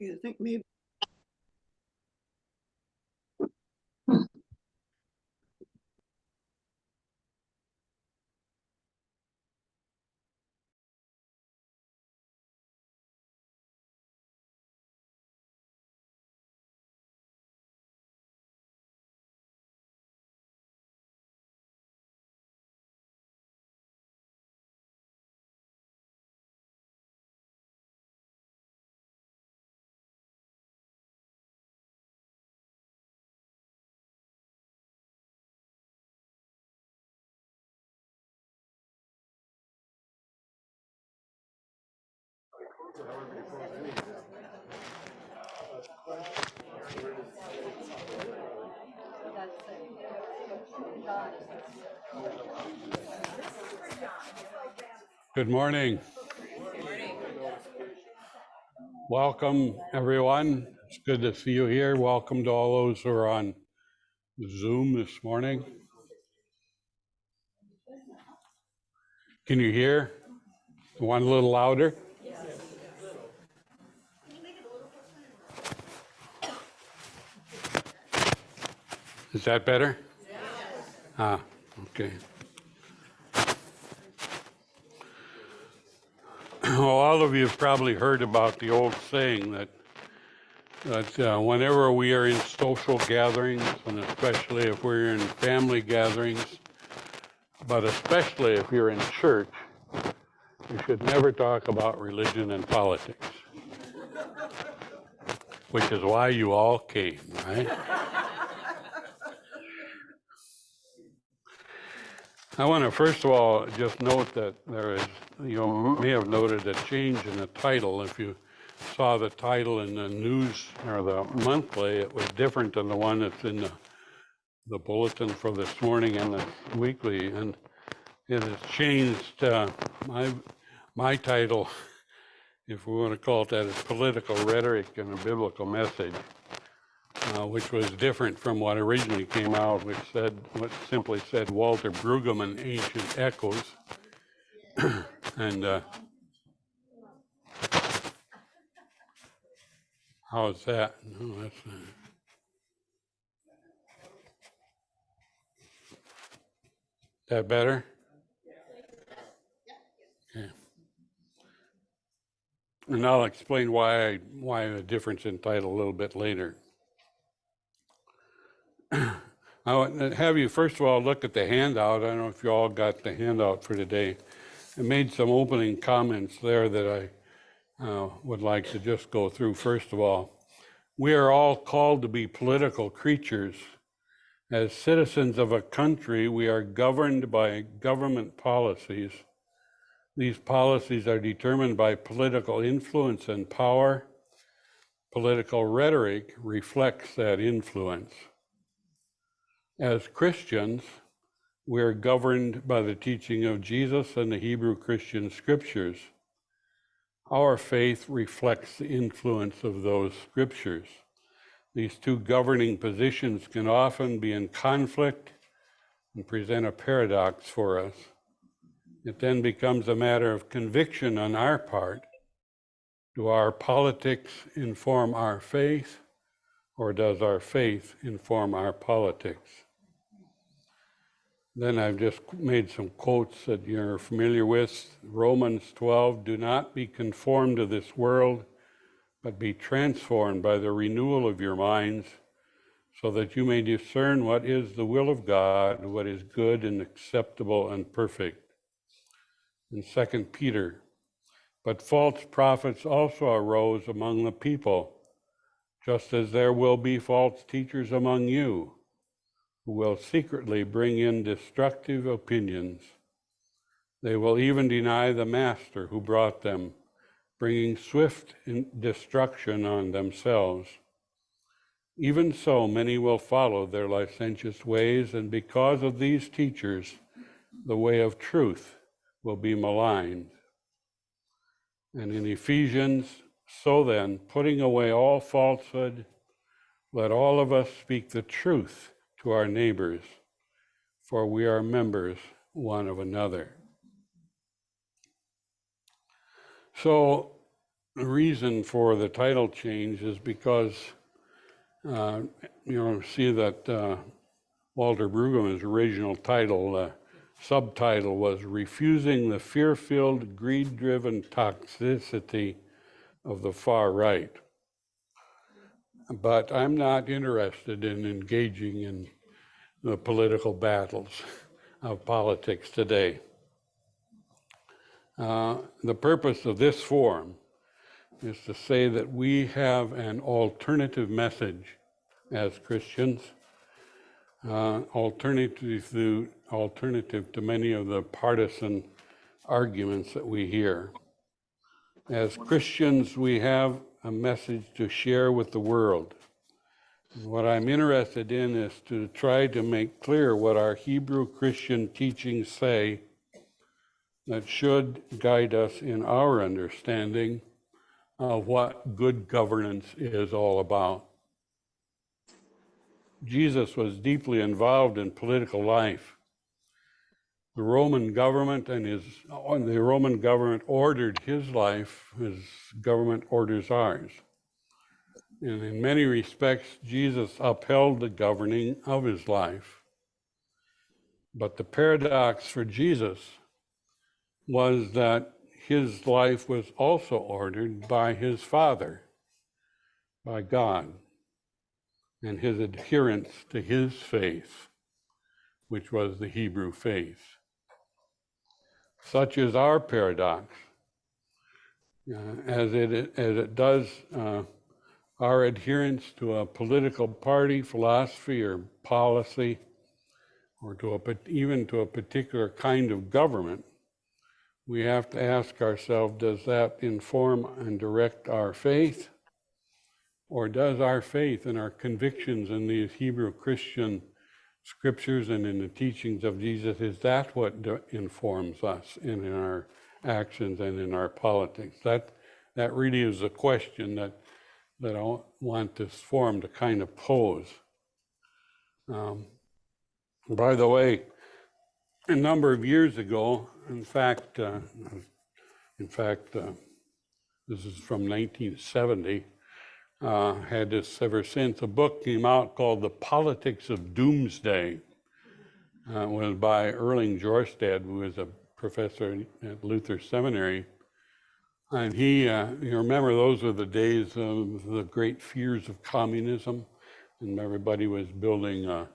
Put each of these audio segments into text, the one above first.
You think maybe. Good morning. Welcome, everyone. It's good to see you here. Welcome to all those who are on Zoom this morning. Can you hear? One a little louder? Is that better? Ah, okay. Well, all of you have probably heard about the old saying that whenever we are in social gatherings, and especially if we're in family gatherings, but especially if you're in church, you should never talk about religion and politics, which is why you all came, right? I want to first of all just note that there is, you may have noted a change in the title. If you saw the title in the news or the monthly, it was different than the one that's in the bulletin for this morning and the weekly, and it has changed. My title, if we want to call it that, is Political Rhetoric and a Biblical Message, which was different from what originally came out, which simply said Walter Brueggemann, Ancient Echoes. And how is that? No, that's not. That better? Okay. And I'll explain why the difference in title a little bit later. I want to have you first of all look at the handout. I don't know if you all got the handout for today. I made some opening comments there that I would like to just go through. First of all, we are all called to be political creatures. As citizens of a country, we are governed by government policies. These policies are determined by political influence and power. Political rhetoric reflects that influence. As Christians, we are governed by the teaching of Jesus and the Hebrew Christian scriptures. Our faith reflects the influence of those scriptures. These two governing positions can often be in conflict and present a paradox for us. It then becomes a matter of conviction on our part. Do our politics inform our faith, or does our faith inform our politics? Then I've just made some quotes that you're familiar with. Romans 12, do not be conformed to this world, but be transformed by the renewal of your minds, so that you may discern what is the will of God, what is good and acceptable and perfect. In 2 Peter, but false prophets also arose among the people, just as there will be false teachers among you, who will secretly bring in destructive opinions. They will even deny the master who brought them, bringing swift destruction on themselves. Even so, many will follow their licentious ways, and because of these teachers, the way of truth will be maligned. And in Ephesians, so then, putting away all falsehood, let all of us speak the truth to our neighbors, for we are members one of another. So the reason for the title change is because, see that Walter Brueggemann's original title, subtitle was Refusing the Fear-Filled, Greed-Driven Toxicity of the Far Right. But I'm not interested in engaging in the political battles of politics today. The purpose of this forum is to say that we have an alternative message as Christians, alternative to many of the partisan arguments that we hear. As Christians, we have a message to share with the world. What I'm interested in is to try to make clear what our Hebrew Christian teachings say that should guide us in our understanding of what good governance is all about. Jesus was deeply involved in political life. The Roman government ordered his life, his government orders ours. And in many respects, Jesus upheld the governing of his life. But the paradox for Jesus was that his life was also ordered by his Father, by God, and his adherence to his faith, which was the Hebrew faith. Such is our paradox, as it does our adherence to a political party, philosophy, or policy, or even to a particular kind of government. We have to ask ourselves, does that inform and direct our faith? Or does our faith and our convictions in these Hebrew Christian scriptures and in the teachings of Jesus, is that what informs us in our actions and in our politics? That really is a question that I want this forum to kind of pose. By the way, a number of years ago, in fact, this is from 1970, had this ever since. A book came out called The Politics of Doomsday. It was by Erling Jorstad, who was a professor at Luther Seminary. And he, you remember, those were the days of the great fears of communism, and everybody was building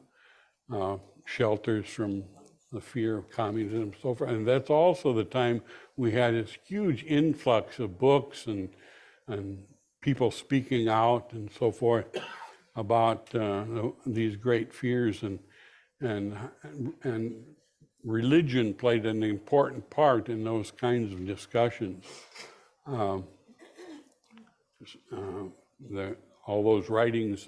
shelters from the fear of communism and so forth. And that's also the time we had this huge influx of books and people speaking out and so forth about these great fears, and religion played an important part in those kinds of discussions. All those writings,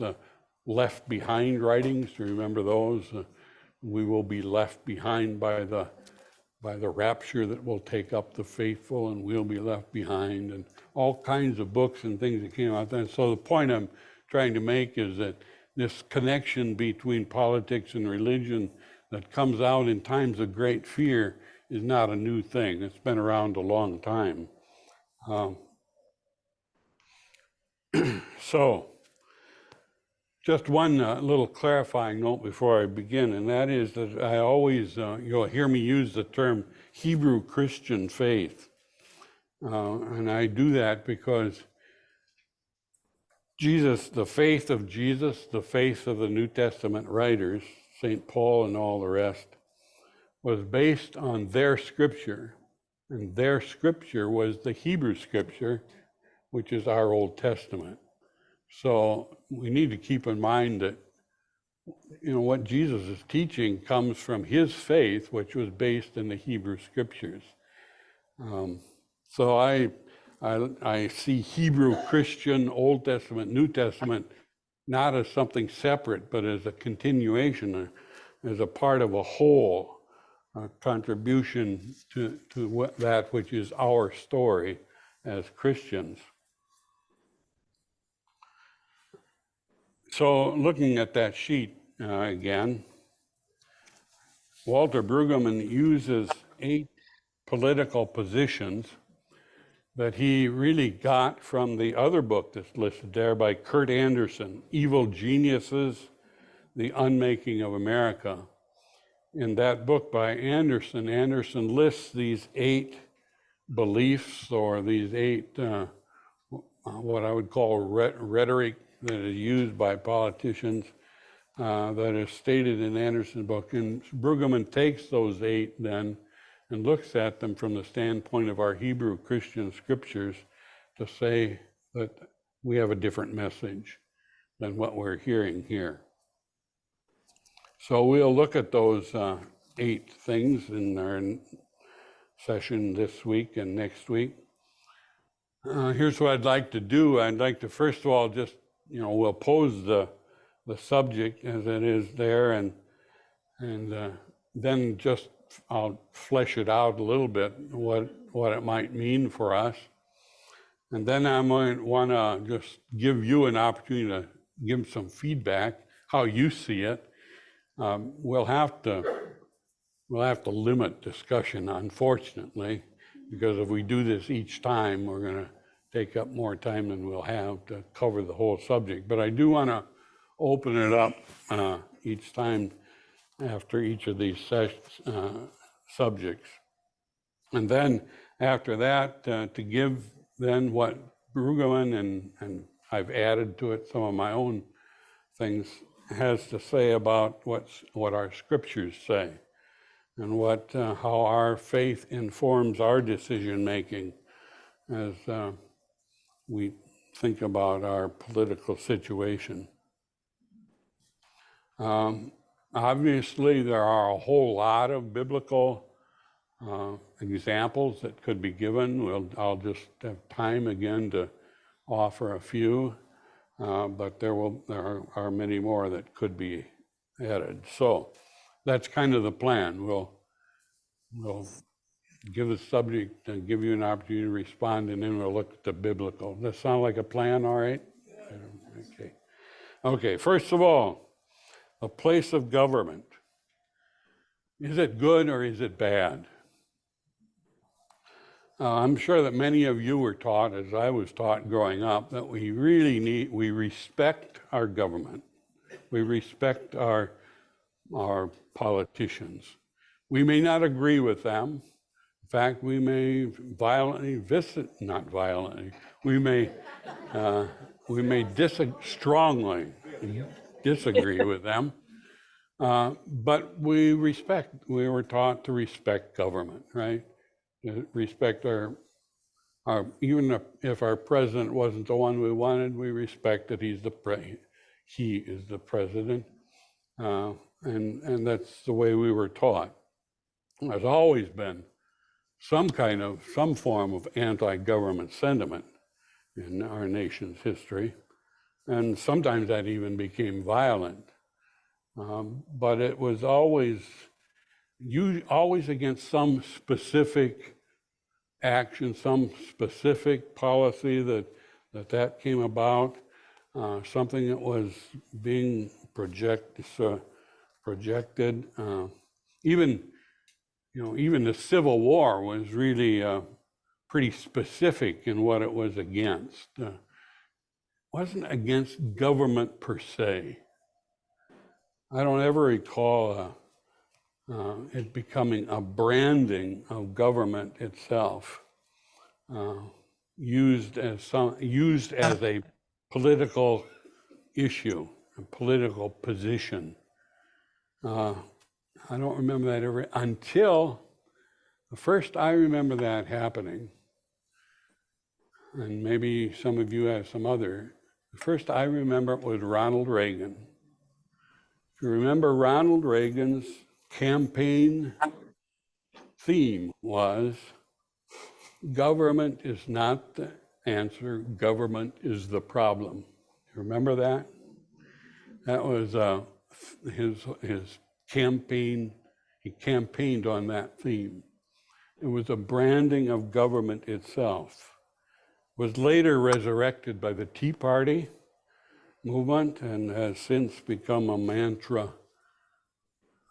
left behind writings, do you remember those? We will be left behind by the rapture that will take up the faithful, and we'll be left behind, and all kinds of books and things that came out then. So the point I'm trying to make is that this connection between politics and religion that comes out in times of great fear is not a new thing. It's been around a long time. So, just one little clarifying note before I begin, and that is that I always, you'll hear me use the term Hebrew Christian faith. And I do that because the faith of Jesus, the faith of the New Testament writers, St. Paul and all the rest, was based on their scripture. And their scripture was the Hebrew scripture, which is our Old Testament. So we need to keep in mind that, what Jesus is teaching comes from his faith, which was based in the Hebrew scriptures. So I see Hebrew Christian, Old Testament, New Testament, not as something separate, but as a continuation, as a part of a whole, a contribution to that which is our story as Christians. So looking at that sheet again, Walter Brueggemann uses 8 political positions that he really got from the other book that's listed there by Kurt Anderson, Evil Geniuses, The Unmaking of America. In that book by Anderson, Anderson lists these 8 beliefs, or these 8, what I would call rhetoric that is used by politicians, that is stated in Anderson's book. And Brueggemann takes those 8 then and looks at them from the standpoint of our Hebrew Christian scriptures to say that we have a different message than what we're hearing here. So we'll look at those 8 things in our session this week and next week. Here's what I'd like to do. I'd like to first of all just, we'll pose the subject as it is there, and then just I'll flesh it out a little bit, what it might mean for us. And then I might want to just give you an opportunity to give some feedback, how you see it. We'll have to limit discussion, unfortunately, because if we do this each time, we're going to take up more time than we'll have to cover the whole subject. But I do want to open it up each time after each of these subjects. And then after that, to give then what Brueggemann, and I've added to it some of my own things, has to say about what our scriptures say, and how our faith informs our decision making as we think about our political situation. Obviously, there are a whole lot of biblical examples that could be given. I'll just have time again to offer a few, but there are many more that could be added. So that's kind of the plan. We'll give the subject and give you an opportunity to respond, and then we'll look at the biblical. Does that sound like a plan, all right? Okay. Okay, first of all, a place of government. Is it good or is it bad? I'm sure that many of you were taught, as I was taught growing up, that we respect our government. We respect our politicians. We may not agree with them. In fact, we may strongly disagree with them, but we were taught to respect government, right? To respect even if our president wasn't the one we wanted, we respect that he is the president, and that's the way we were taught. There's always been some form of anti-government sentiment in our nation's history, and sometimes that even became violent. But it was always against some specific action, some specific policy that came about, something that was being projected. Even the Civil War was really pretty specific in what it was against. Wasn't against government per se. I don't ever recall it becoming a branding of government itself, used as a political issue, a political position. I don't remember that ever until the first I remember that happening, and maybe some of you have some other. The first I remember was Ronald Reagan. If you remember, Ronald Reagan's campaign theme was, government is not the answer, government is the problem. You remember that? That was his campaign. He campaigned on that theme. It was a branding of government itself. It was later resurrected by the Tea Party movement and has since become a mantra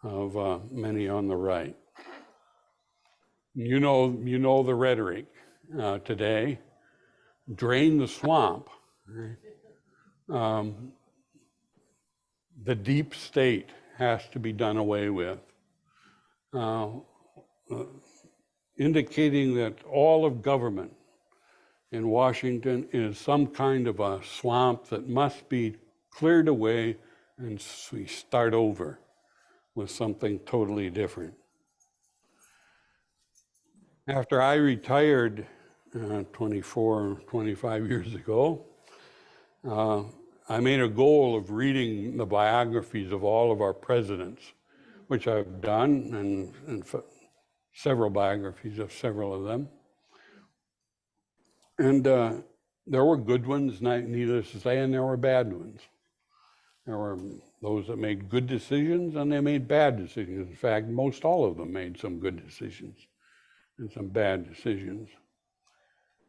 of many on the right. You know the rhetoric. today, drain the swamp. The deep state has to be done away with, indicating that all of government in Washington is some kind of a swamp that must be cleared away, and we start over with something totally different. After I retired 25 years ago, I made a goal of reading the biographies of all of our presidents, which I've done, and several biographies of several of them. And there were good ones, needless to say, and there were bad ones. There were those that made good decisions and they made bad decisions. In fact, most all of them made some good decisions and some bad decisions.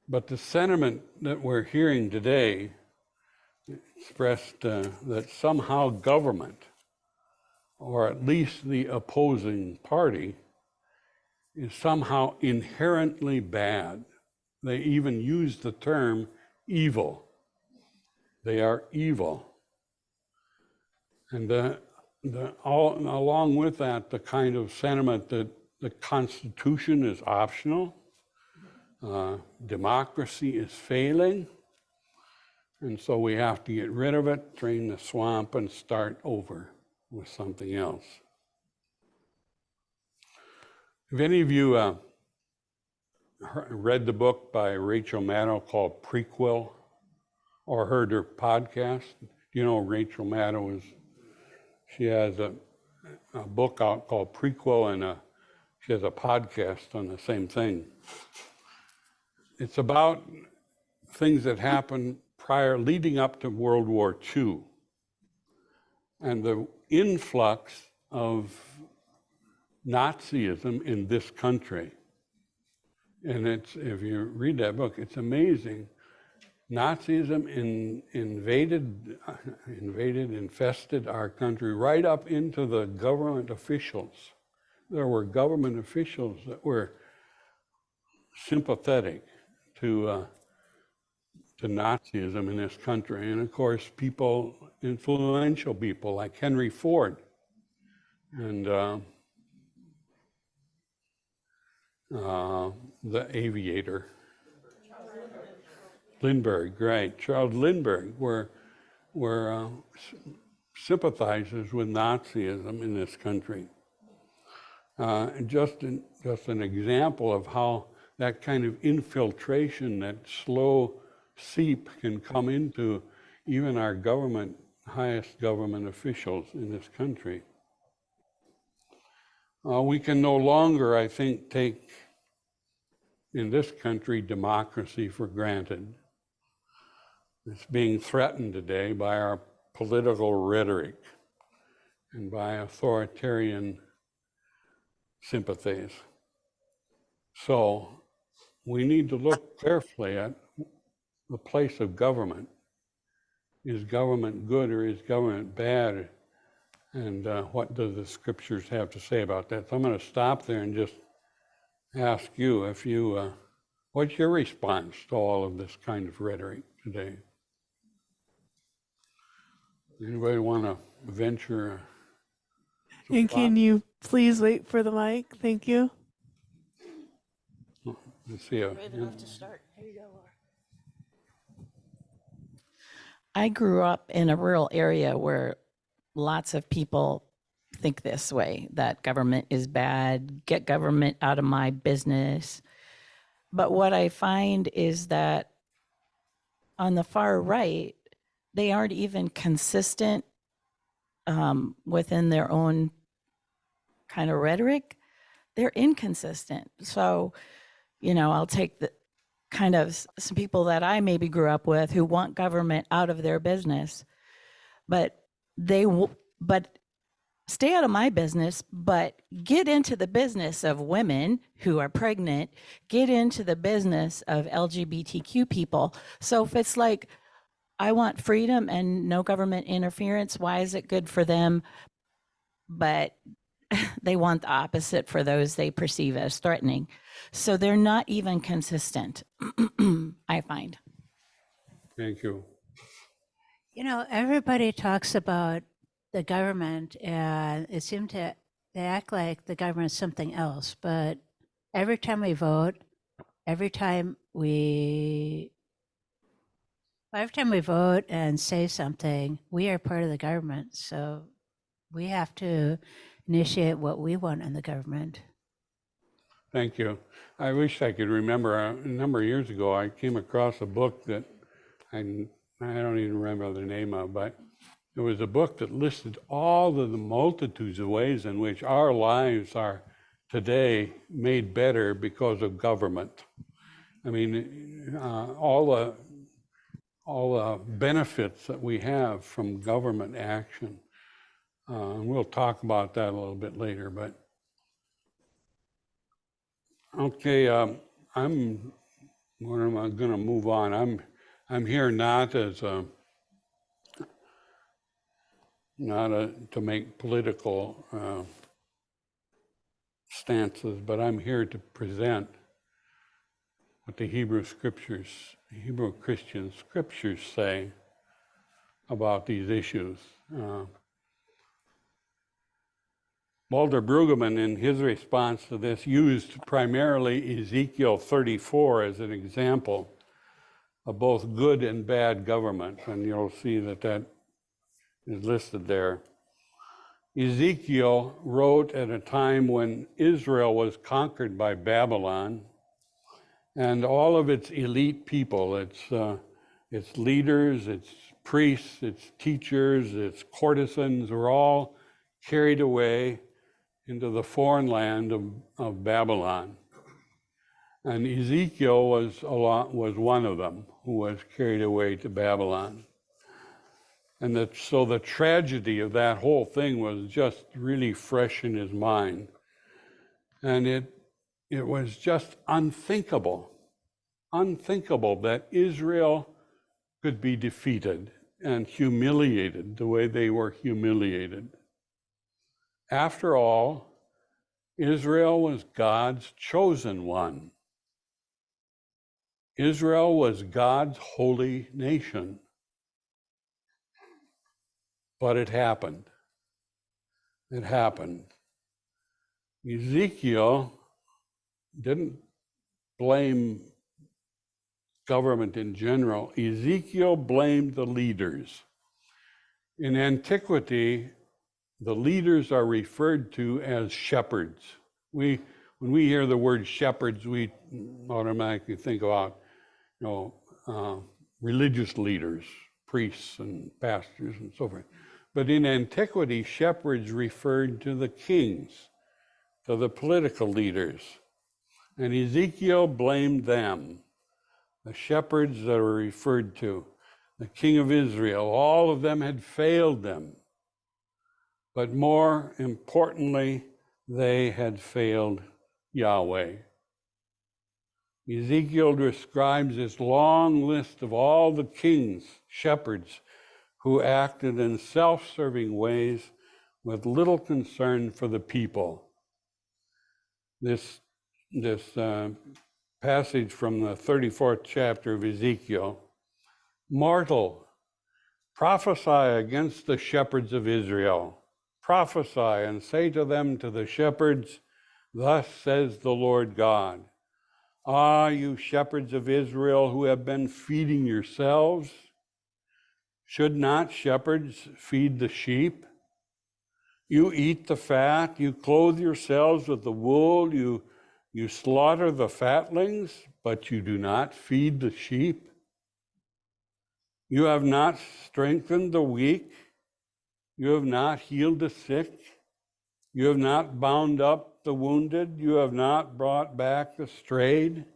But the sentiment that we're hearing today expressed that somehow government, or at least the opposing party, is somehow inherently bad. They even use the term evil. They are evil. And along with that, the kind of sentiment that the Constitution is optional, democracy is failing, and so we have to get rid of it, drain the swamp, and start over with something else. Have any of you read the book by Rachel Maddow called Prequel, or heard her podcast? You know, Rachel Maddow she has a book out called Prequel, and she has a podcast on the same thing. It's about things that happened leading up to World War II, and the influx of Nazism in this country. And if you read that book, it's amazing. Nazism infested our country right up into the government officials. There were government officials that were sympathetic to Nazism in this country. And of course, influential people like Henry Ford and the aviator, Lindbergh, right? Charles Lindbergh were sympathizers with Nazism in this country. And just an example of how that kind of infiltration, that slow seep, can come into even our highest government officials in this country. We can no longer, I think, take in this country democracy for granted. It's being threatened today by our political rhetoric and by authoritarian sympathies. So we need to look carefully at the place of government. Is government good or is government bad? And what do the scriptures have to say about that? So I'm going to stop there and just ask you what's your response to all of this kind of rhetoric today? Anybody want to venture? And can you please wait for the mic? Thank you. Let's see. Brave enough to start. Here you go, Laura. I grew up in a rural area where lots of people think this way, that government is bad, get government out of my business. But what I find is that on the far right, they aren't even consistent within their own kind of rhetoric. They're inconsistent. So, I'll take the kind of some people that I maybe grew up with who want government out of their business, but stay out of my business, but get into the business of women who are pregnant, get into the business of LGBTQ people. So if it's like, I want freedom and no government interference, why is it good for them? But They want the opposite for those they perceive as threatening. So they're not even consistent, I find. Thank you. You know, everybody talks about the government, and it seems to they act like the government is something else. But every time we vote, every time we and say something, we are part of the government. So we have to initiate what we want in the government. Thank you. I wish I could remember, a number of years ago, I came across a book that I don't even remember the name of, but it was a book that listed all of the multitudes of ways in which our lives are today made better because of government. I mean, all the benefits that we have from government action. And we'll talk about that a little bit later, but okay, I'm going to move on. I'm here not to make political stances, but I'm here to present what the Hebrew Christian scriptures say about these issues. Walter Brueggemann, in his response to this, used primarily Ezekiel 34 as an example of both good and bad government, and you'll see that that is listed there. Ezekiel wrote at a time when Israel was conquered by Babylon, and all of its elite people, its leaders, its priests, its teachers, its courtesans were all carried away into the foreign land of Babylon. And Ezekiel was one of them who was carried away to Babylon. And so the tragedy of that whole thing was just really fresh in his mind. And it was just unthinkable that Israel could be defeated and humiliated the way they were humiliated. After all, Israel was God's chosen one. Israel was God's holy nation. But it happened. It happened. Ezekiel didn't blame government in general. Ezekiel blamed the leaders. In antiquity, the leaders are referred to as shepherds. When we hear the word shepherds, we automatically think about, religious leaders, priests and pastors and so forth. But in antiquity, shepherds referred to the kings, to the political leaders. And Ezekiel blamed them, the shepherds that were referred to, the king of Israel. All of them had failed them. But more importantly, they had failed Yahweh. Ezekiel describes this long list of all the kings, shepherds, who acted in self-serving ways with little concern for the people. This passage from the 34th chapter of Ezekiel: "Mortal, prophesy against the shepherds of Israel. Prophesy and say to them, to the shepherds, thus says the Lord God, ah, you shepherds of Israel who have been feeding yourselves, should not shepherds feed the sheep? You eat the fat, you clothe yourselves with the wool, you slaughter the fatlings, but you do not feed the sheep. You have not strengthened the weak, you have not healed the sick, you have not bound up the wounded, you have not brought back the strayed,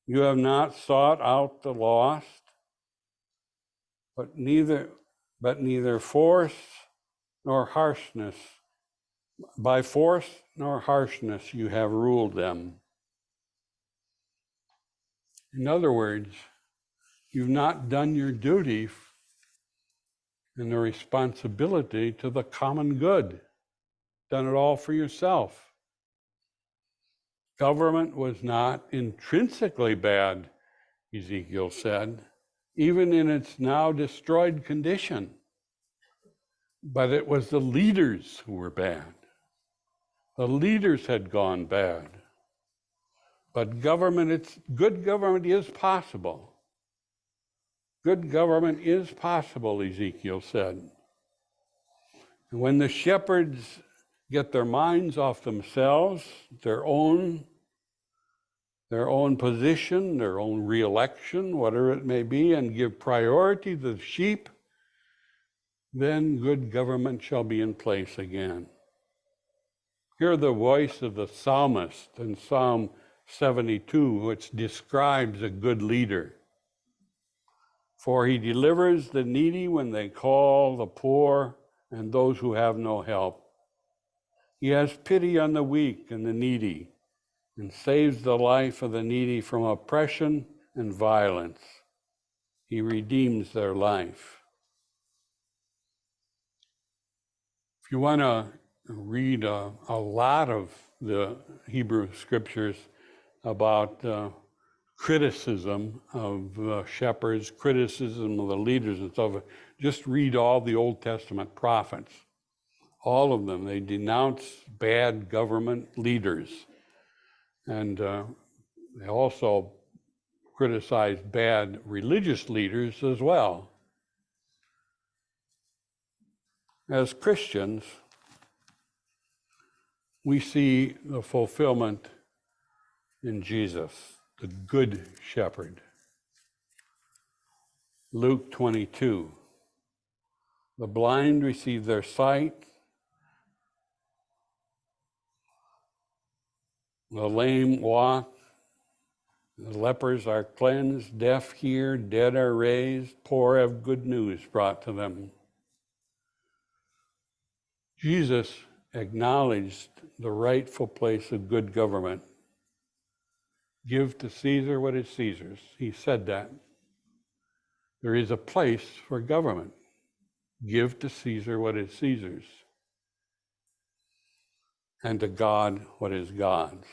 you have not sought out the lost, but neither force nor harshness, by force nor harshness you have ruled them." In other words, you've not done your duty and the responsibility to the common good, done it all for yourself. Government was not intrinsically bad, Ezekiel said, even in its now destroyed condition. But it was the leaders who were bad. The leaders had gone bad. But good government is possible. Good government is possible, Ezekiel said. And when the shepherds get their minds off themselves, their own position, their own re-election, whatever it may be, and give priority to the sheep, then good government shall be in place again. Hear the voice of the psalmist in Psalm 72, which describes a good leader. For he delivers the needy when they call, the poor and those who have no help. He has pity on the weak and the needy, and saves the life of the needy from oppression and violence. He redeems their life. If you want to read a lot of the Hebrew scriptures about criticism of shepherds, criticism of the leaders and stuff, just read all the Old Testament prophets. All of them, they denounce bad government leaders. And they also criticize bad religious leaders as well. As Christians, we see the fulfillment in Jesus, the Good Shepherd. Luke 22. The blind receive their sight. The lame walk. The lepers are cleansed. Deaf hear. Dead are raised. Poor have good news brought to them. Jesus acknowledged the rightful place of good government. Give to Caesar what is Caesar's. He said that. There is a place for government. Give to Caesar what is Caesar's, and to God what is God's.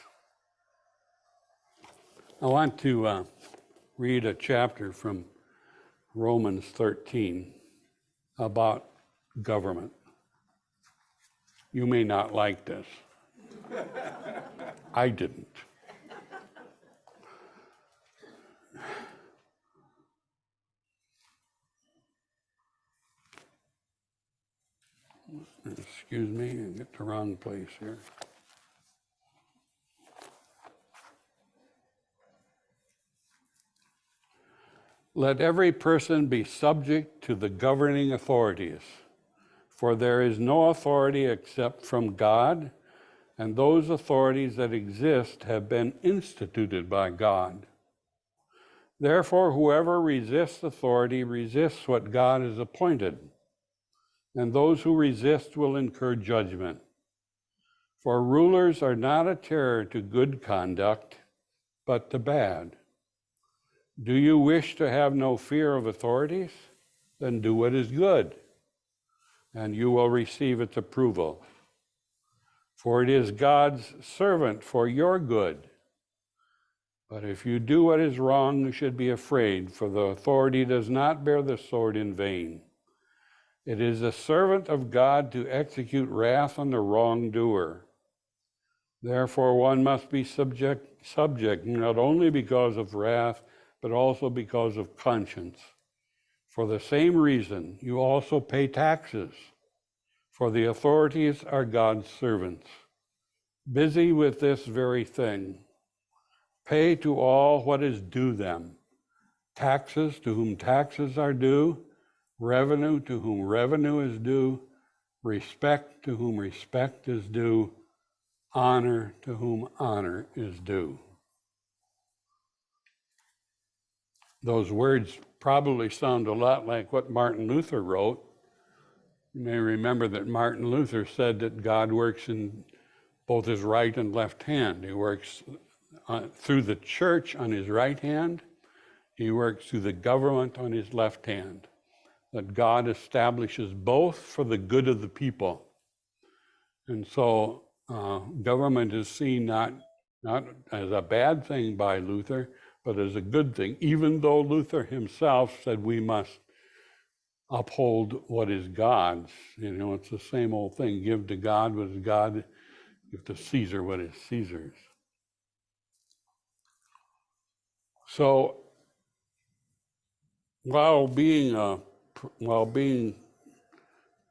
I want to read a chapter from Romans 13 about government. You may not like this. I didn't. Excuse me, I get the wrong place here. Let every person be subject to the governing authorities, for there is no authority except from God, and those authorities that exist have been instituted by God. Therefore, whoever resists authority resists what God has appointed, and those who resist will incur judgment. For rulers are not a terror to good conduct, but to bad. Do you wish to have no fear of authorities? Then do what is good, and you will receive its approval. For it is God's servant for your good. But if you do what is wrong, you should be afraid, for the authority does not bear the sword in vain. It is the servant of God to execute wrath on the wrongdoer. Therefore, one must be subject not only because of wrath, but also because of conscience. For the same reason, you also pay taxes, for the authorities are God's servants, busy with this very thing. Pay to all what is due them, taxes to whom taxes are due, revenue to whom revenue is due, respect to whom respect is due, honor to whom honor is due. Those words probably sound a lot like what Martin Luther wrote. You may remember that Martin Luther said that God works in both his right and left hand. He works through the church on his right hand. He works through the government on his left hand. That God establishes both for the good of the people. And so government is seen not as a bad thing by Luther, but as a good thing, even though Luther himself said we must uphold what is God's. You know, it's the same old thing. Give to God what is God, give to Caesar what is Caesar's. So while being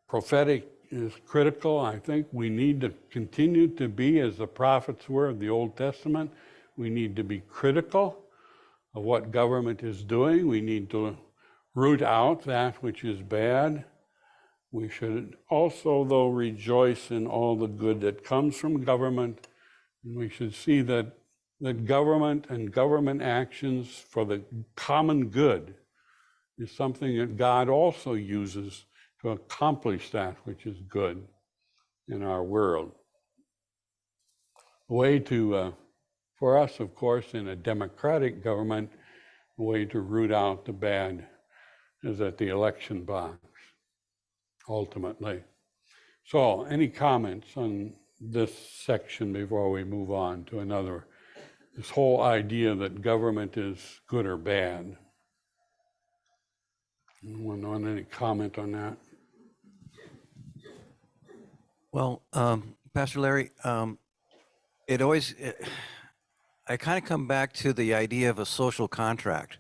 prophetic is critical, I think we need to continue to be, as the prophets were of the Old Testament, we need to be critical of what government is doing. We need to root out that which is bad. We should also, though, rejoice in all the good that comes from government. And we should see that government and government actions for the common good is something that God also uses to accomplish that which is good in our world. A way to, for us, of course, in a democratic government, a way to root out the bad is at the election box, ultimately. So, any comments on this section before we move on to another? This whole idea that government is good or bad. Anyone want any comment on that? Well, Pastor Larry, I kind of come back to the idea of a social contract.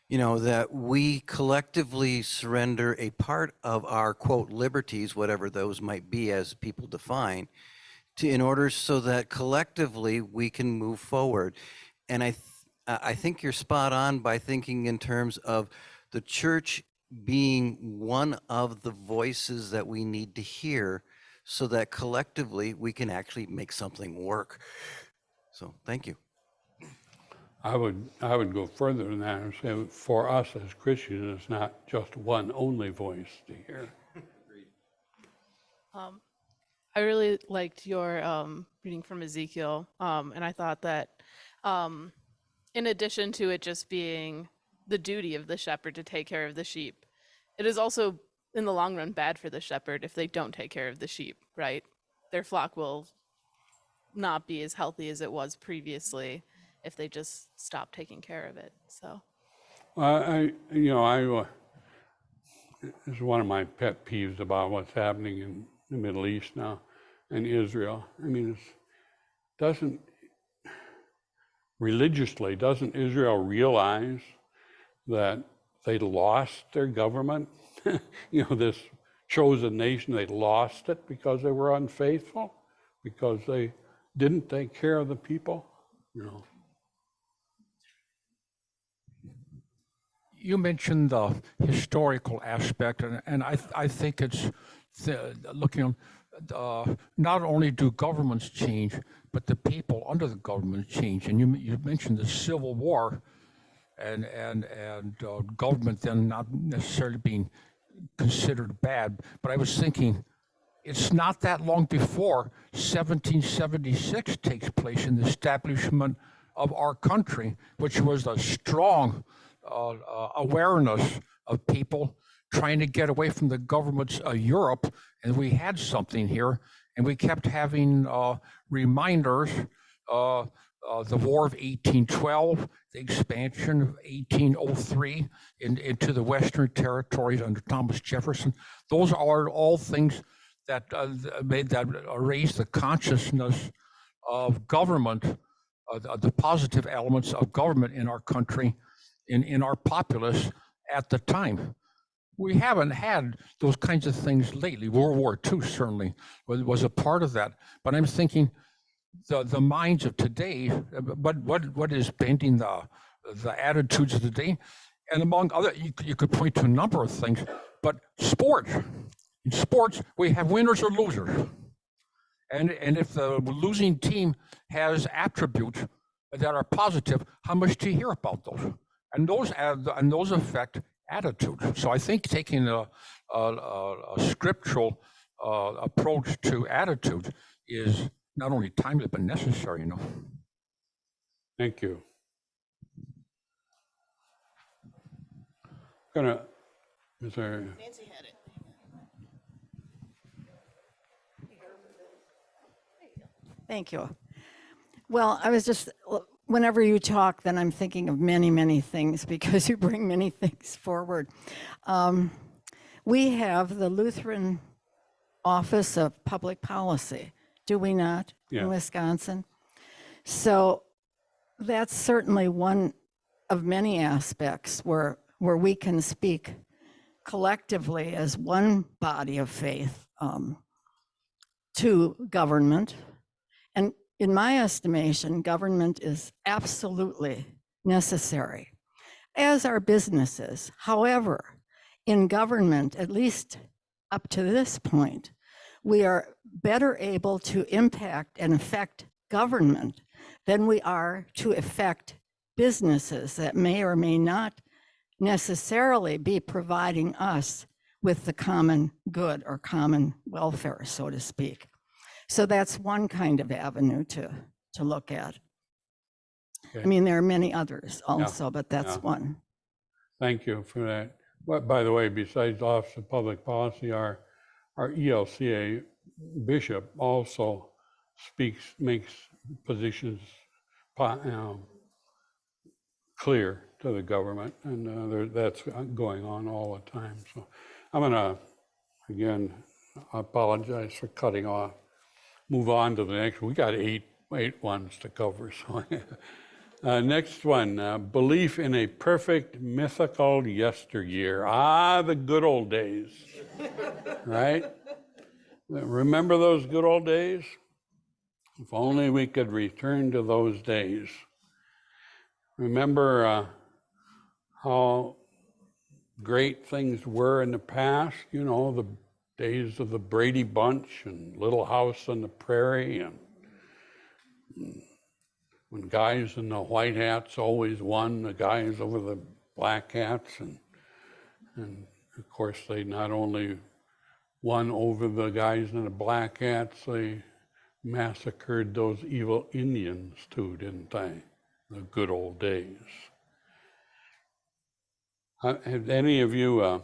You know, that we collectively surrender a part of our, quote, liberties, whatever those might be as people define, in order so that collectively we can move forward. And I think you're spot on by thinking in terms of the church being one of the voices that we need to hear so that collectively we can actually make something work. So thank you. I would go further than that and say for us as Christians, it's not just one only voice to hear. I really liked your reading from Ezekiel, and I thought that in addition to it just being the duty of the shepherd to take care of the sheep, it is also, in the long run, bad for the shepherd if they don't take care of the sheep, right? Their flock will not be as healthy as it was previously if they just stop taking care of it. So, it's one of my pet peeves about what's happening in the Middle East now and Israel. I mean, doesn't Israel realize that they lost their government? You know, this chosen nation, they lost it because they were unfaithful, because they didn't take care of the people, you know. You mentioned the historical aspect, and I think it's looking, not only do governments change, but the people under the government change. And you mentioned the Civil War, and government then not necessarily being considered bad. But I was thinking, it's not that long before 1776 takes place in the establishment of our country, which was a strong awareness of people trying to get away from the governments of Europe, and we had something here, and we kept having reminders. The War of 1812, the expansion of 1803 into the Western territories under Thomas Jefferson. Those are all things that raised the consciousness of government, the positive elements of government in our country, in our populace at the time. We haven't had those kinds of things lately. World War II certainly was a part of that. But I'm thinking the minds of today, what is bending the attitudes of today, and among other, you could point to a number of things. But sports, in sports, we have winners or losers, and if the losing team has attributes that are positive, how much do you hear about those? And those affect attitudes. So I think taking a scriptural approach to attitude is not only timely but necessary, you know. Thank you. Is there? Nancy had it. Thank you. Well, I was just, whenever you talk, then I'm thinking of many, many things because you bring many things forward. We have the Lutheran Office of Public Policy, do we not, Yeah. in Wisconsin? So that's certainly one of many aspects where we can speak collectively as one body of faith to government. And in my estimation, government is absolutely necessary, as are businesses. However, in government, at least up to this point, we are better able to impact and affect government than we are to affect businesses that may or may not necessarily be providing us with the common good or common welfare, so to speak. So that's one kind of avenue to look at. Okay. I mean, there are many others also, but that's Yeah. one. Thank you for that. But by the way, besides the Office of Public Policy, our ELCA bishop also makes positions clear to the government, and that's going on all the time. So I'm gonna, again, I apologize for cutting off. Move on to the next one. We got eight ones to cover. So next one, belief in a perfect mythical yesteryear. The good old days, right? Remember those good old days? If only we could return to those days. Remember how great things were in the past, you know, the days of the Brady Bunch and Little House on the Prairie, and when guys in the white hats always won the guys over the black hats, and of course they not only won over the guys in the black hats, they massacred those evil Indians too, didn't they? The good old days. Have any of you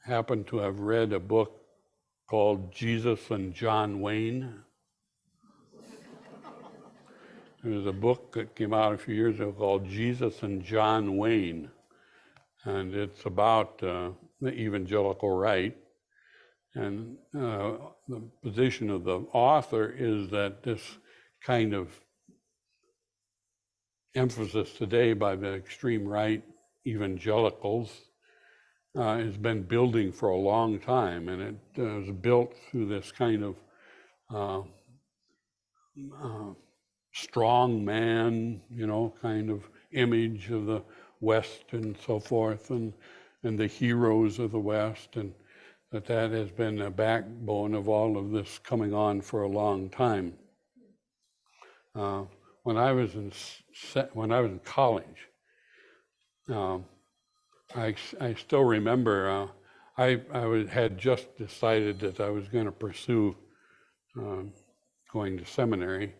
happen to have read a book called Jesus and John Wayne? There was a book that came out a few years ago called Jesus and John Wayne, and it's about the evangelical right. And the position of the author is that this kind of emphasis today by the extreme right evangelicals has been building for a long time, and it was built through this kind of strong man, you know, kind of image of the West and so forth, and the heroes of the West, and that has been the backbone of all of this coming on for a long time. When I was in college, I still remember I had just decided that I was going to pursue going to seminary,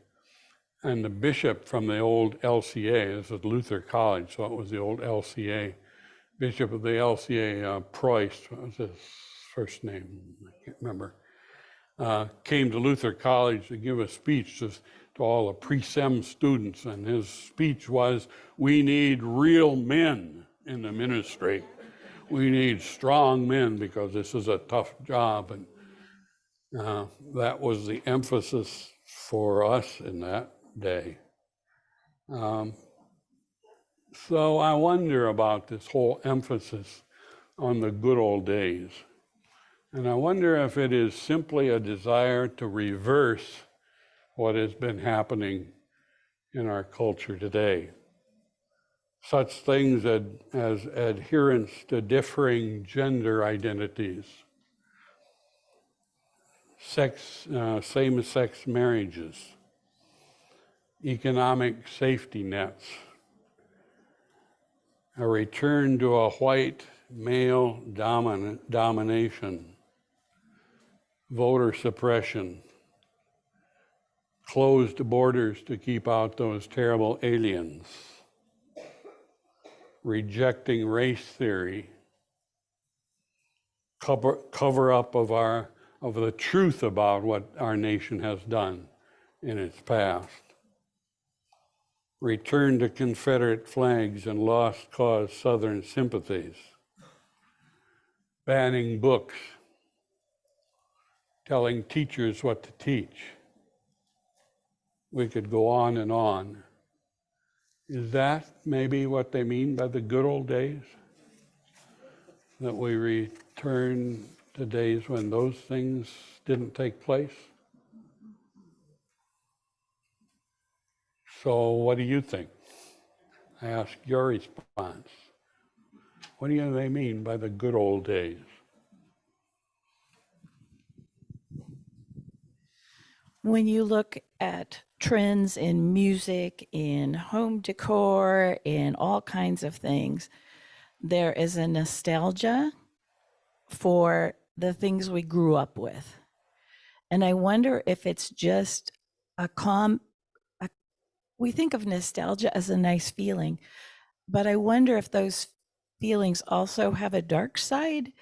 and the bishop from the old LCA, this is Luther College, so it was the old LCA, bishop of the LCA, Preuss, what was his first name? I can't remember. Came to Luther College to give a speech to all the pre-sem students, and his speech was, "We need real men in the ministry. We need strong men because this is a tough job." And that was the emphasis for us in that day. So I wonder about this whole emphasis on the good old days. And I wonder if it is simply a desire to reverse what has been happening in our culture today. Such things as adherence to differing gender identities, same-sex marriages, economic safety nets, a return to a white male domination, voter suppression, closed borders to keep out those terrible aliens, rejecting race theory, cover up of the truth about what our nation has done in its past. Return to Confederate flags and lost cause Southern sympathies. Banning books. Telling teachers what to teach. We could go on and on. Is that maybe what they mean by the good old days? That we return to days when those things didn't take place? So what do you think? I ask your response. What do they mean by the good old days? When you look at trends in music, in home decor, in all kinds of things, there is a nostalgia for the things we grew up with. And I wonder if it's just we think of nostalgia as a nice feeling, but I wonder if those feelings also have a dark side.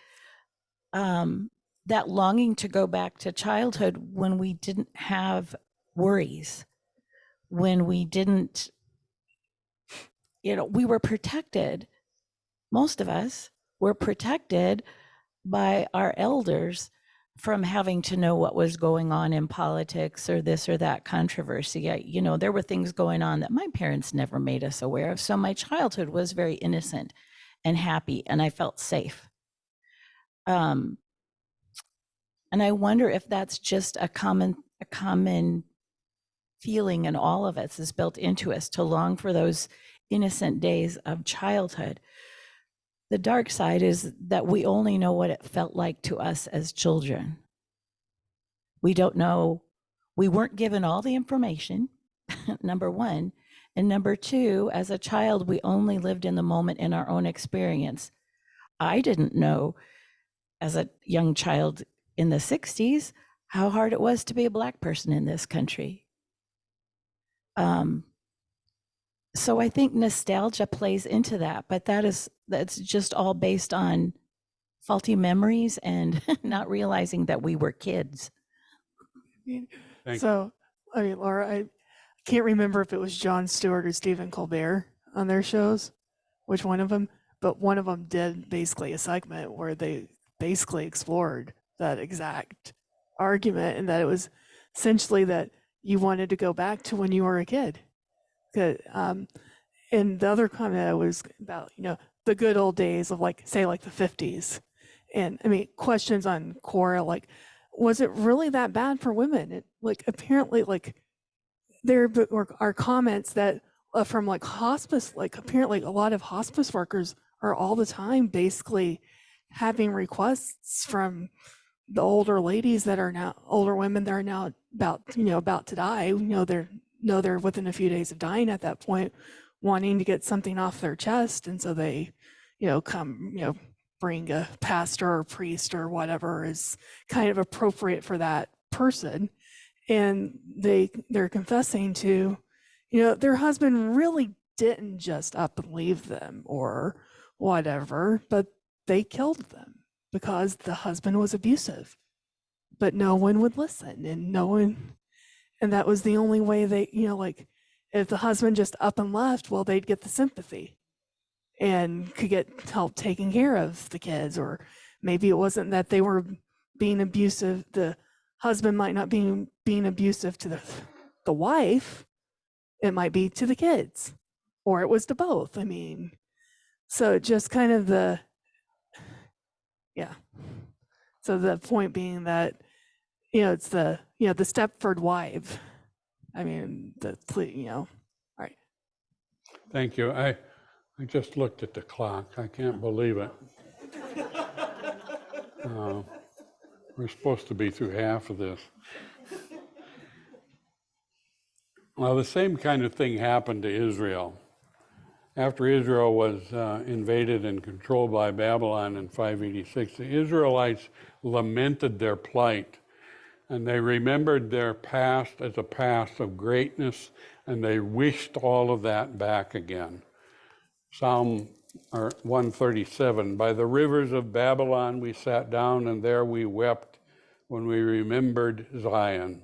That longing to go back to childhood when we didn't have worries, when we didn't, we were protected. Most of us were protected by our elders from having to know what was going on in politics or this or that controversy. There were things going on that my parents never made us aware of. So my childhood was very innocent and happy, and I felt safe. And I wonder if that's just a common feeling in all of us, is built into us, to long for those innocent days of childhood. The dark side is that we only know what it felt like to us as children. We don't know, we weren't given all the information, number one. And number two, as a child, we only lived in the moment in our own experience. I didn't know as a young child in the 60s how hard it was to be a Black person in this country. So I think nostalgia plays into that, but that's just all based on faulty memories and not realizing that we were kids. So, Laura, I can't remember if it was Jon Stewart or Stephen Colbert on their shows, which one of them, but one of them did basically a segment where they basically explored that exact argument, and that it was essentially that you wanted to go back to when you were a kid. And the other comment was about, the good old days of say the 50s. And questions on Quora, was it really that bad for women? Apparently, there are comments that from hospice, apparently a lot of hospice workers are all the time basically having requests from the older ladies that are now, older women that are now about to die. They're within a few days of dying at that point, wanting to get something off their chest. And so they, come, bring a pastor or priest or whatever is kind of appropriate for that person. And they're confessing to, their husband really didn't just up and leave them or whatever, but they killed them because the husband was abusive. But no one would listen, and that was the only way they, if the husband just up and left, well, they'd get the sympathy and could get help taking care of the kids. Or maybe it wasn't that they were being abusive. The husband might not be being abusive to the wife. It might be to the kids, or it was to both. So just kind of so the point being that, it's the Stepford wife. All right. Thank you. I just looked at the clock. I can't believe it. We're supposed to be through half of this. Well, the same kind of thing happened to Israel. After Israel was invaded and controlled by Babylon in 586, the Israelites lamented their plight, and they remembered their past as a past of greatness, and they wished all of that back again. Psalm 137, by the rivers of Babylon we sat down, and there we wept when we remembered Zion.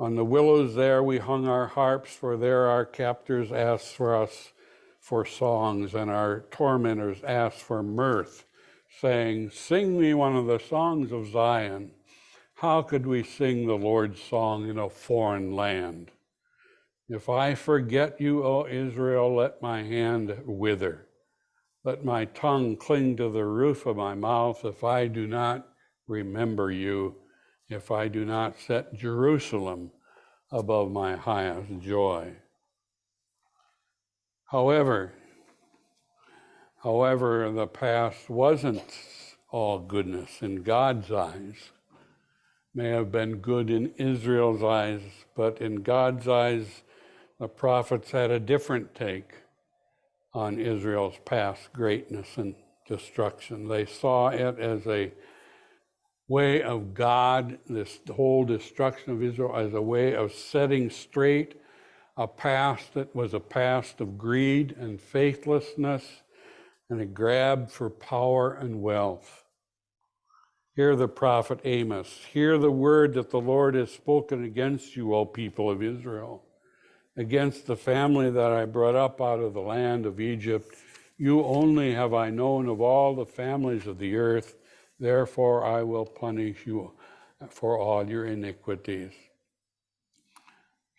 On the willows there we hung our harps, for there our captors asked for us for songs, and our tormentors asked for mirth, saying, sing me one of the songs of Zion. How could we sing the Lord's song in a foreign land? If I forget you, O Israel, let my hand wither. Let my tongue cling to the roof of my mouth if I do not remember you, if I do not set Jerusalem above my highest joy. However, the past wasn't all goodness in God's eyes. May have been good in Israel's eyes, but in God's eyes, the prophets had a different take on Israel's past greatness and destruction. They saw it as a way of God, this whole destruction of Israel, as a way of setting straight a past that was a past of greed and faithlessness and a grab for power and wealth. Hear the prophet Amos. Hear the word that the Lord has spoken against you, O people of Israel, against the family that I brought up out of the land of Egypt. You only have I known of all the families of the earth. Therefore I will punish you for all your iniquities.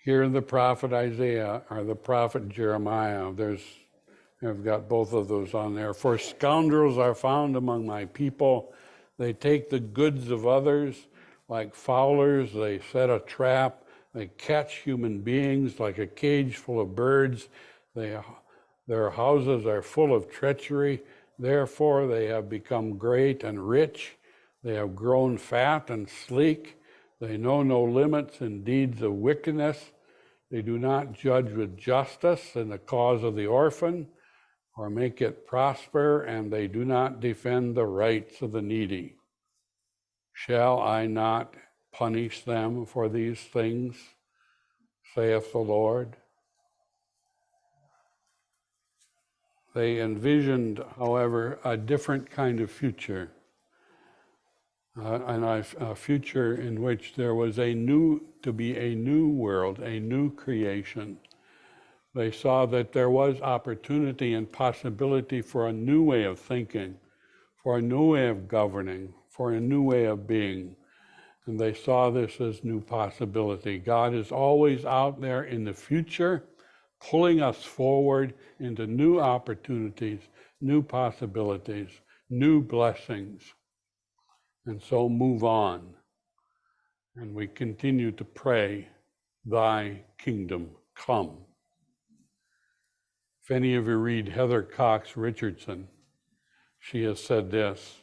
Hear the prophet Isaiah or the prophet Jeremiah. I've got both of those on there. For scoundrels are found among my people. They take the goods of others like fowlers. They set a trap. They catch human beings like a cage full of birds. Their houses are full of treachery. Therefore, they have become great and rich. They have grown fat and sleek. They know no limits in deeds of wickedness. They do not judge with justice in the cause of the orphan or make it prosper, and they do not defend the rights of the needy. Shall I not punish them for these things, saith the Lord? They envisioned, however, a different kind of future, a future in which there was a new world, a new creation. They saw that there was opportunity and possibility for a new way of thinking, for a new way of governing, for a new way of being. And they saw this as new possibility. God is always out there in the future, pulling us forward into new opportunities, new possibilities, new blessings. And so move on. And we continue to pray, thy kingdom come. If any of you read Heather Cox Richardson, she has said this: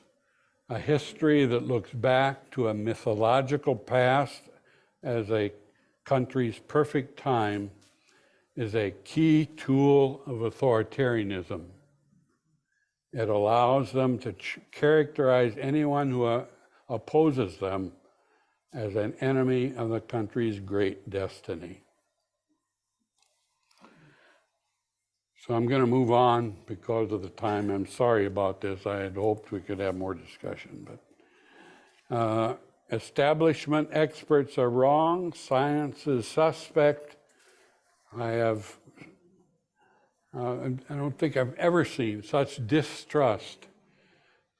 a history that looks back to a mythological past as a country's perfect time is a key tool of authoritarianism. It allows them to characterize anyone who opposes them as an enemy of the country's great destiny. So I'm going to move on because of the time. I'm sorry about this. I had hoped we could have more discussion, but establishment experts are wrong. Science is suspect. I don't think I've ever seen such distrust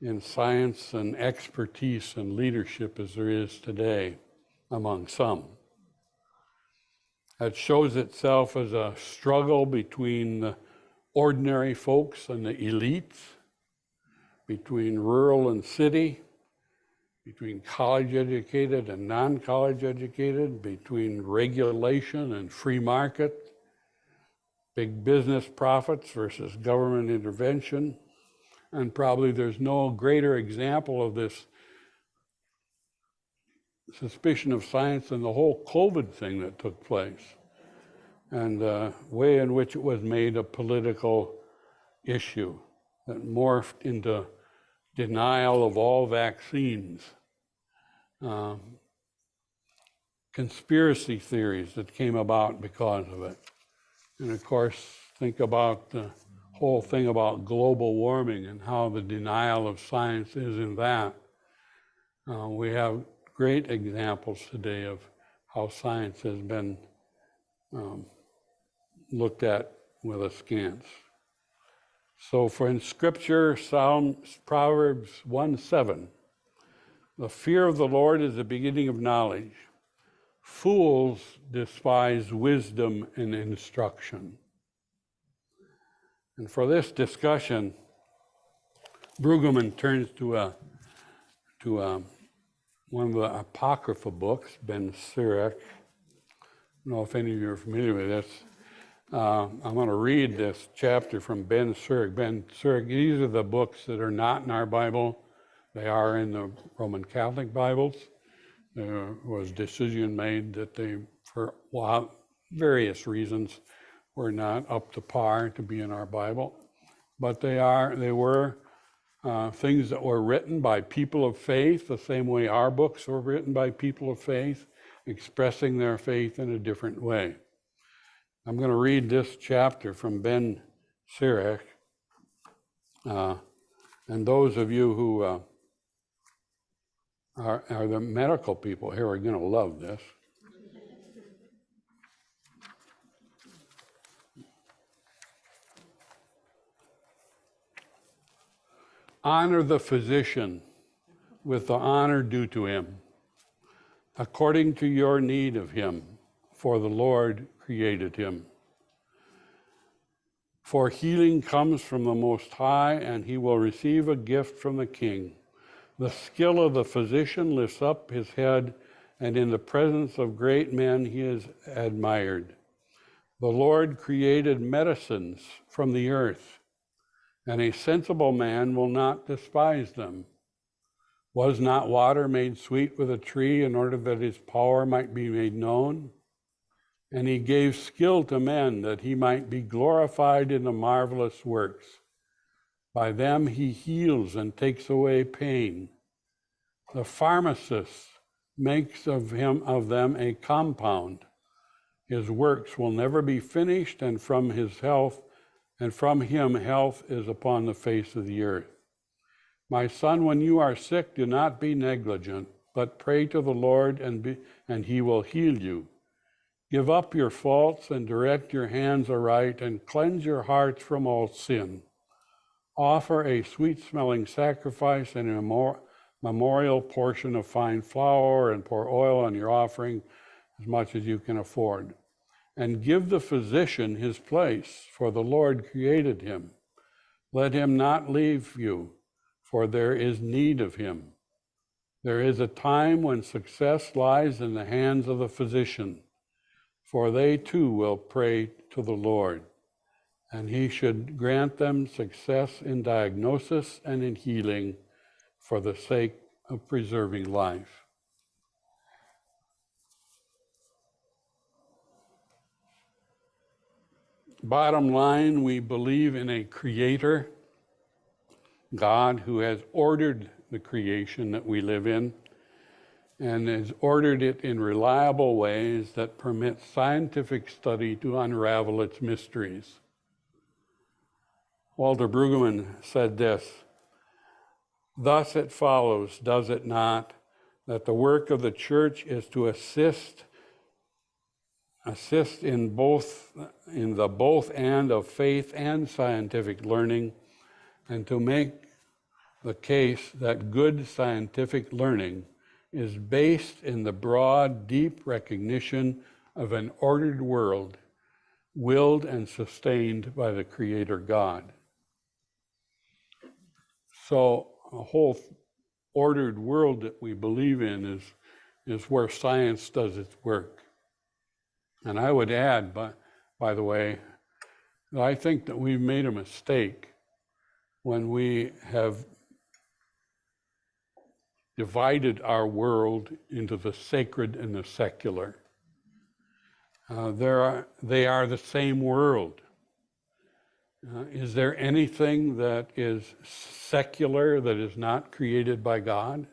in science and expertise and leadership as there is today among some. It shows itself as a struggle between the ordinary folks and the elites, between rural and city, between college educated and non-college educated, between regulation and free market, big business profits versus government intervention. And probably there's no greater example of this suspicion of science than the whole COVID thing that took place, and the way in which it was made a political issue that morphed into denial of all vaccines, conspiracy theories that came about because of it. And of course, think about the whole thing about global warming and how the denial of science is in that. We have great examples today of how science has been looked at with askance. So for in Scripture, Proverbs 1:7, the fear of the Lord is the beginning of knowledge. Fools despise wisdom and instruction. And for this discussion, Brueggemann turns to one of the Apocrypha books, Ben Sirach. I don't know if any of you are familiar with this. I'm going to read this chapter from Ben Sirach. Ben Sirach, these are the books that are not in our Bible. They are in the Roman Catholic Bibles. There was a decision made that they, for various reasons, were not up to par to be in our Bible. But they were things that were written by people of faith, the same way our books were written by people of faith, expressing their faith in a different way. I'm going to read this chapter from Ben Sirach, and those of you who are the medical people here are going to love this. Honor the physician with the honor due to him, according to your need of him, for the Lord created him. For healing comes from the Most High, and he will receive a gift from the King. The skill of the physician lifts up his head, and in the presence of great men he is admired. The Lord created medicines from the earth, and a sensible man will not despise them. Was not water made sweet with a tree in order that his power might be made known? And he gave skill to men that he might be glorified in the marvelous works. By them he heals and takes away pain. The pharmacist makes of them a compound. His works will never be finished, and from him health is upon the face of the earth. My son, when you are sick, do not be negligent, but pray to the Lord, and he will heal you. Give up your faults and direct your hands aright, and cleanse your hearts from all sin. Offer a sweet-smelling sacrifice and a memorial portion of fine flour, and pour oil on your offering as much as you can afford. And give the physician his place, for the Lord created him. Let him not leave you, for there is need of him. There is a time when success lies in the hands of the physician, for they too will pray to the Lord, and he should grant them success in diagnosis and in healing for the sake of preserving life. Bottom line, we believe in a creator, God, who has ordered the creation that we live in, and has ordered it in reliable ways that permit scientific study to unravel its mysteries. Walter Brueggemann said this: "Thus it follows, does it not, that the work of the church is to assist in the both and of faith and scientific learning, and to make the case that good scientific learning is based in the broad, deep recognition of an ordered world, willed and sustained by the Creator God." So a whole ordered world that we believe in is where science does its work. And I would add, by the way, that I think that we've made a mistake when we have divided our world into the sacred and the secular. They are the same world. Is there anything that is secular that is not created by God?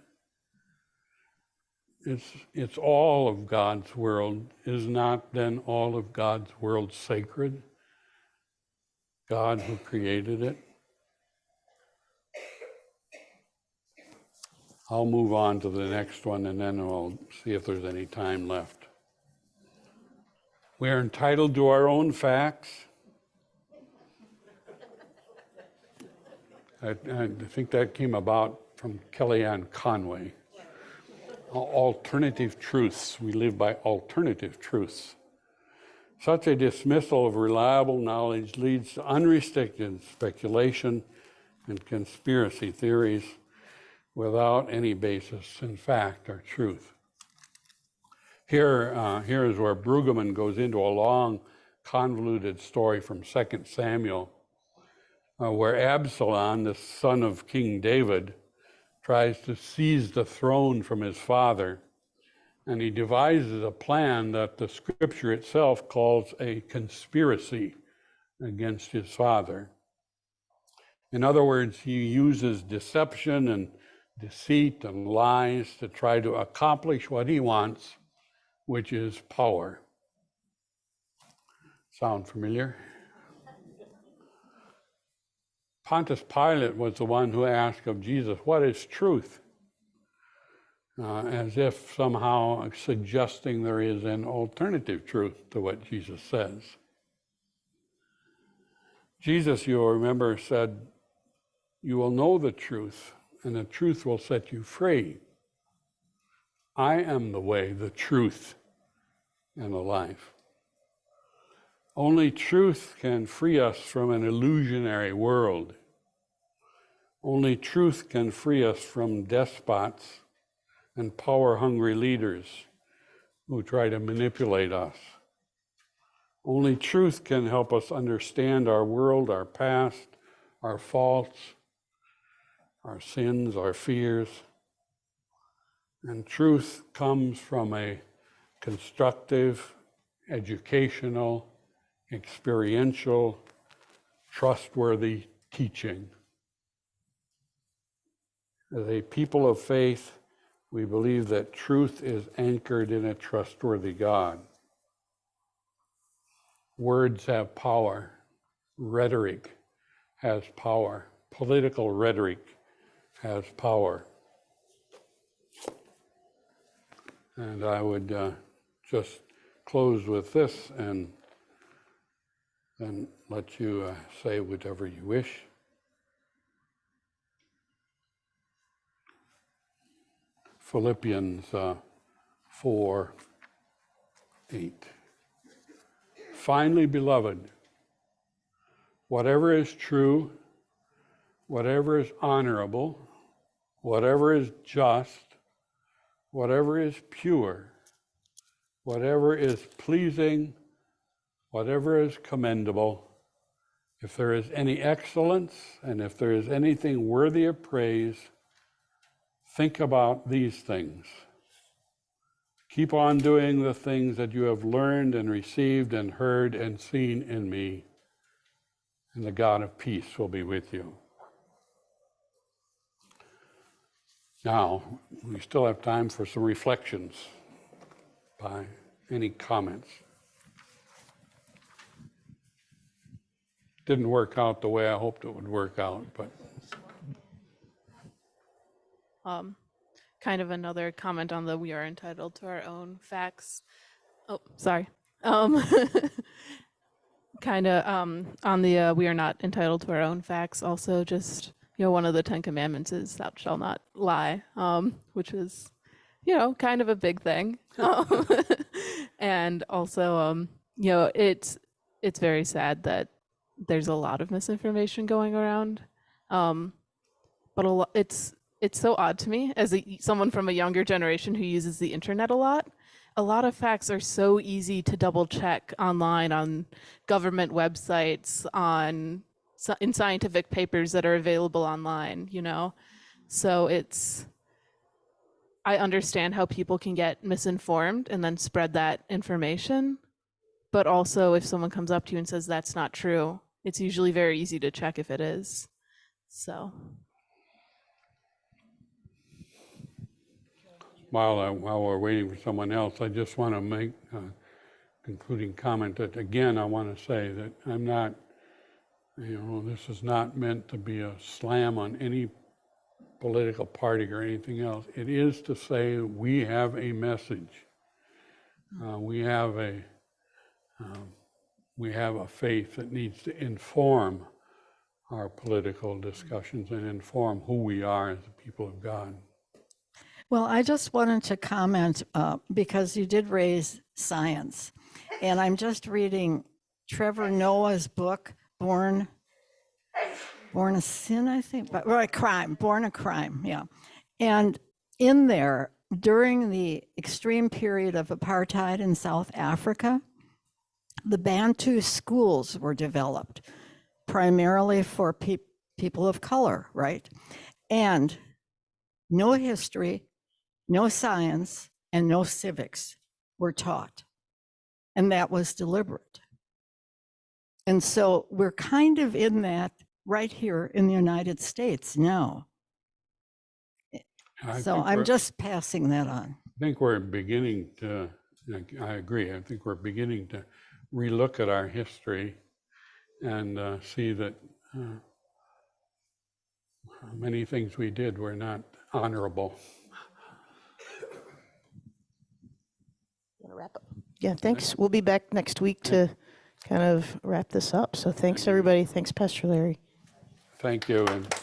It's all of God's world. Is not then all of God's world sacred? God who created it. I'll move on to the next one, and then we'll see if there's any time left. We are entitled to our own facts. I think that came about from Kellyanne Conway. Alternative truths. We live by alternative truths. Such a dismissal of reliable knowledge leads to unrestricted speculation and conspiracy theories without any basis in fact or truth. Here is where Brueggemann goes into a long, convoluted story from 2 Samuel, where Absalom, the son of King David, tries to seize the throne from his father, and he devises a plan that the scripture itself calls a conspiracy against his father. In other words, he uses deception and deceit and lies to try to accomplish what he wants, which is power. Sound familiar? Pontius Pilate was the one who asked of Jesus, "What is truth?" As if somehow suggesting there is an alternative truth to what Jesus says. Jesus, you'll remember, said, "You will know the truth, and the truth will set you free. I am the way, the truth, and the life." Only truth can free us from an illusionary world. Only truth can free us from despots and power-hungry leaders who try to manipulate us. Only truth can help us understand our world, our past, our faults, our sins, our fears. And truth comes from a constructive, educational, experiential, trustworthy teaching. As a people of faith, we believe that truth is anchored in a trustworthy God. Words have power. Rhetoric has power. Political rhetoric has power. And I would just close with this and then let you say whatever you wish. Philippians 4:8. Finally, beloved, whatever is true, whatever is honorable, whatever is just, whatever is pure, whatever is pleasing, whatever is commendable, if there is any excellence and if there is anything worthy of praise, think about these things. Keep on doing the things that you have learned and received and heard and seen in me, and the God of peace will be with you. Now, we still have time for some reflections by any comments. Didn't work out the way I hoped it would work out, but kind of another comment on the we are entitled to our own facts. Oh, sorry. Kind of on the we are not entitled to our own facts. Also, just one of the 10 Commandments is "Thou shalt not lie," which is kind of a big thing. And also, it's very sad that there's a lot of misinformation going around. But it's so odd to me as someone from a younger generation who uses the internet a lot. A lot of facts are so easy to double check online on government websites, in scientific papers that are available online, So I understand how people can get misinformed and then spread that information. But also if someone comes up to you and says that's not true, it's usually very easy to check if it is. So. while we're waiting for someone else, I just want to make a concluding comment that, again, I want to say that I'm not, this is not meant to be a slam on any political party or anything else. It is to say we have a message. We have a we have a faith that needs to inform our political discussions and inform who we are as the people of God. Well, I just wanted to comment because you did raise science. And I'm just reading Trevor Noah's book, Born a Sin, I think, but or a crime, Born a Crime, yeah. And in there, during the extreme period of apartheid in South Africa, the Bantu schools were developed primarily for people of color, right? And no history, no science, and no civics were taught. And that was deliberate. And so we're kind of in that right here in the United States now. So I'm just passing that on. I think we're beginning to, I agree, I think we're beginning to relook at our history and see that many things we did were not honorable. Want to wrap up? Yeah, thanks. We'll be back next week to kind of wrap this up. So thanks, everybody. Thanks, Pastor Larry. Thank you. And